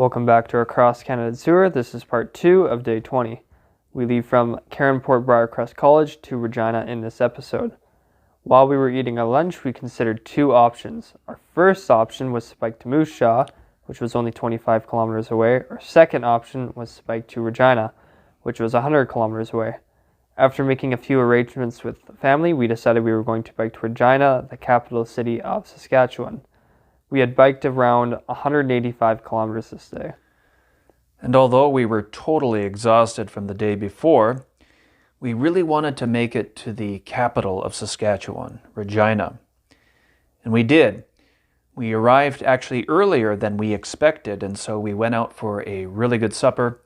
Welcome back to our Cross Canada Tour. This is part 2 of day 20. We leave from Caronport Briarcrest College to Regina in this episode. While we were eating our lunch, we considered two options. Our first option was Spike to Moose Jaw, which was only 25 kilometers away. Our second option was Spike to Regina, which was 100 kilometers away. After making a few arrangements with the family, we decided we were going to bike to Regina, the capital city of Saskatchewan. We had biked around 185 kilometers this day. And although we were totally exhausted from the day before, we really wanted to make it to the capital of Saskatchewan, Regina. And we did. We arrived actually earlier than we expected, and so we went out for a really good supper,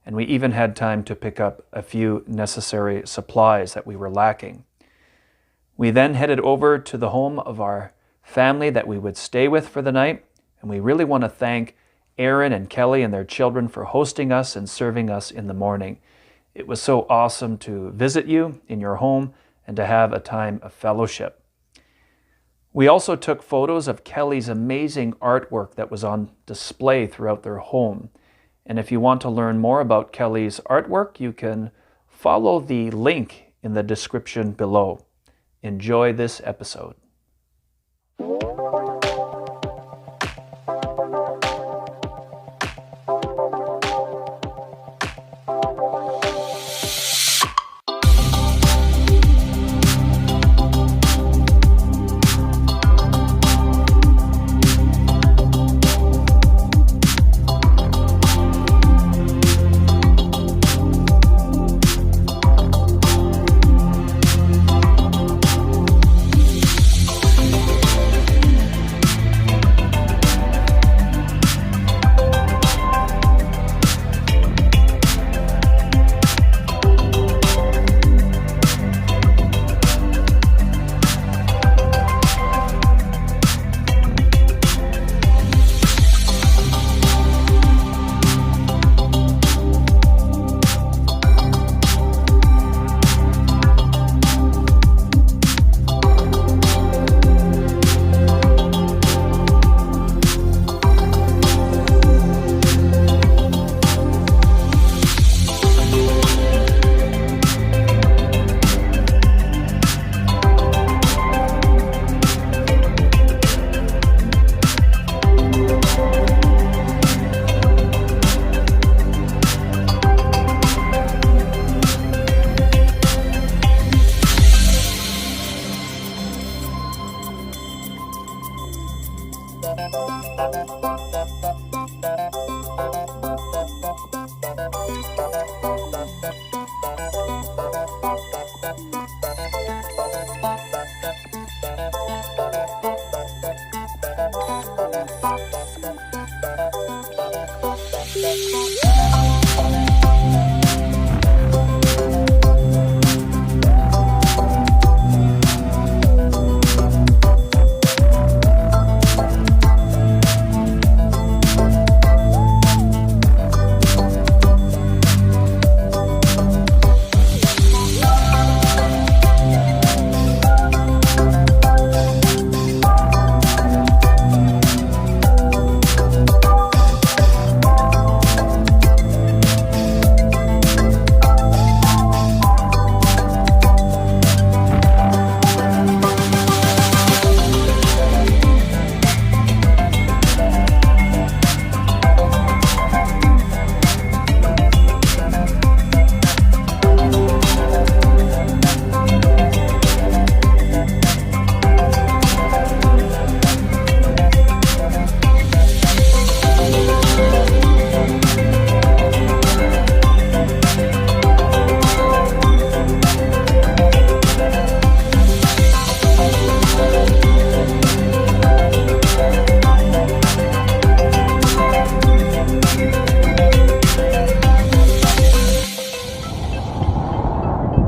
and we even had time to pick up a few necessary supplies that we were lacking. We then headed over to the home of our family that we would stay with for the night, and we really want to thank Aaron and Kelly and their children for hosting us and serving us in the morning. It was so awesome to visit you in your home and to have a time of fellowship. We also took photos of Kelly's amazing artwork that was on display throughout their home. And if you want to learn more about Kelly's artwork, you can follow the link in the description below. Enjoy this episode.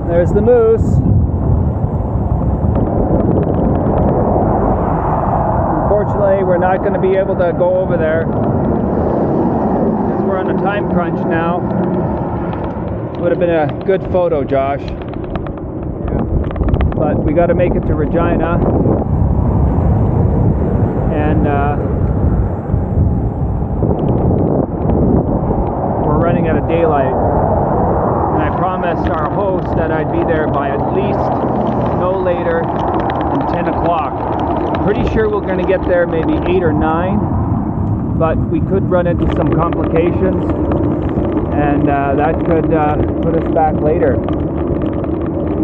There's the moose. Unfortunately, we're not going to be able to go over there because we're on a time crunch now. Would have been a good photo, Josh. But we got to make it to Regina, and we're running out of daylight. And I promised our host that I'd be there by at least no later than 10 o'clock. I'm pretty sure we're going to get there maybe 8 or 9, but we could run into some complications, and that could put us back later.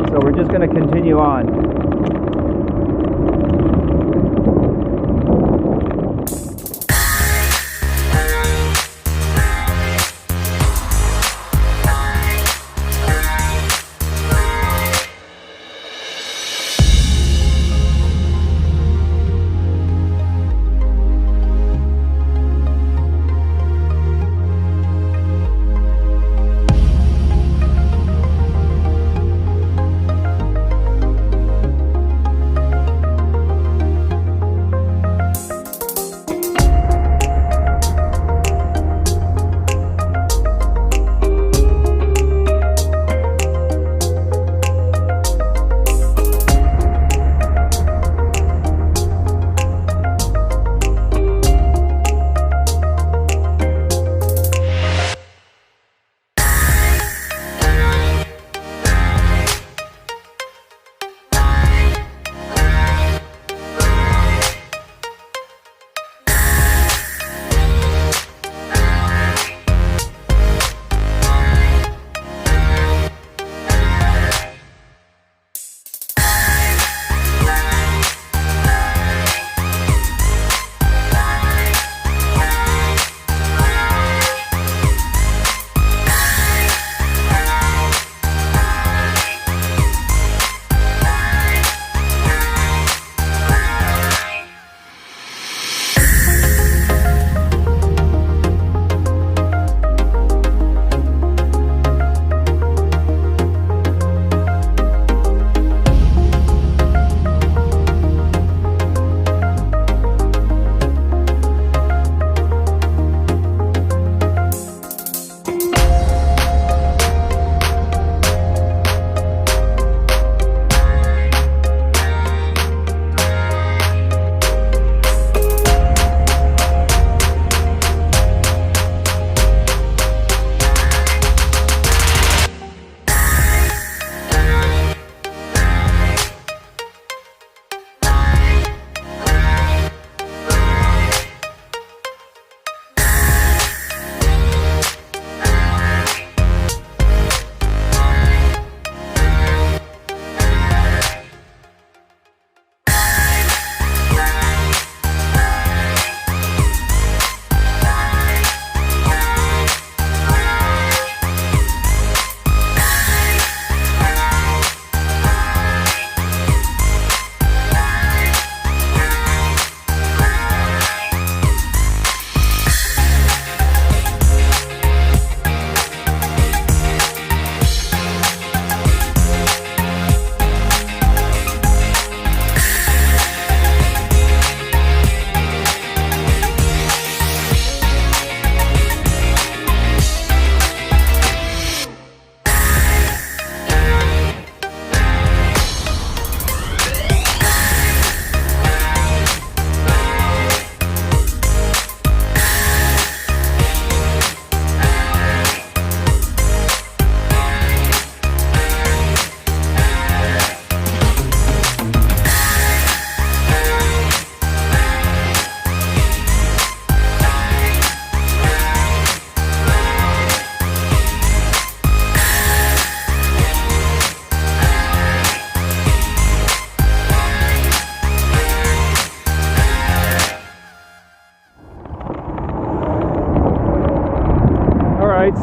So we're just going to continue on.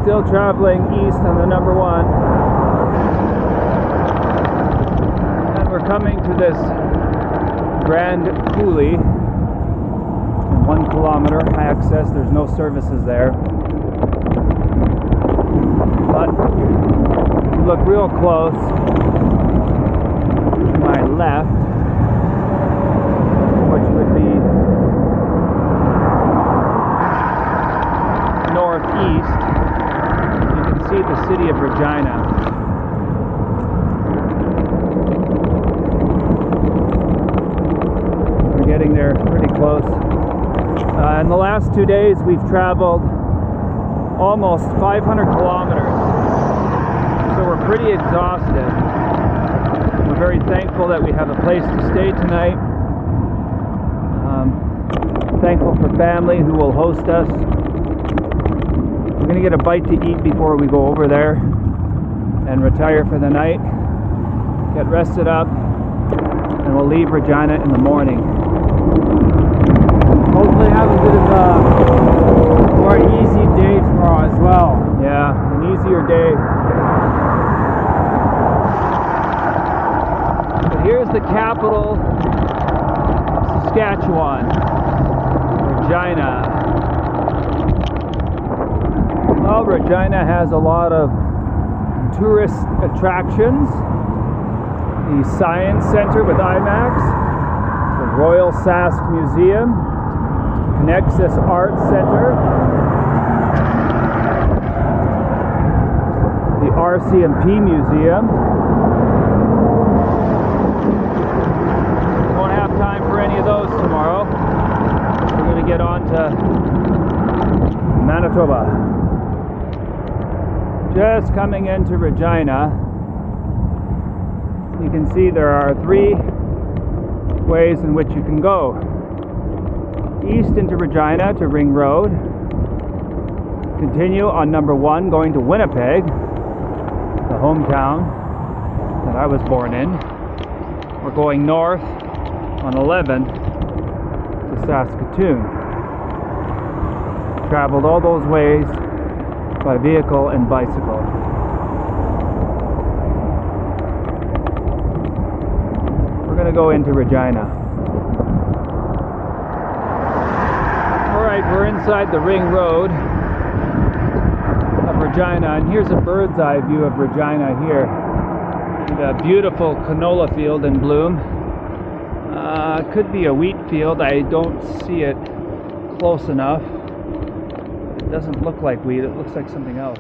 Still traveling east on the number 1, and we're coming to this Grand Coulee, 1 kilometer access. There's no services there, but look real close to my left, which would be northeast, you can see the city of Regina. We're getting there pretty close. In the last 2 days, we've traveled almost 500 kilometers. So we're pretty exhausted. We're very thankful that we have a place to stay tonight. Thankful for family who will host us. We're going to get a bite to eat before we go over there and retire for the night. Get rested up, and we'll leave Regina in the morning. Hopefully have a bit of a more easy day tomorrow as well. Yeah, an easier day. But here's the capital of Saskatchewan, Regina. Well, Regina has a lot of tourist attractions. The Science Center with IMAX, the Royal Sask Museum, Nexus Arts Center, the RCMP Museum. Won't have time for any of those tomorrow. We're going to get on to Manitoba. Just coming into Regina, you can see there are 3 ways in which you can go. East into Regina to Ring Road, continue on number 1 going to Winnipeg, the hometown that I was born in. We're going north on 11 to Saskatoon. Traveled all those ways by vehicle and bicycle. We're going to go into Regina. We're inside the Ring Road of Regina, and here's a bird's eye view of Regina here. The beautiful canola field in bloom. Could be a wheat field. I don't see it close enough. It doesn't look like wheat, it looks like something else.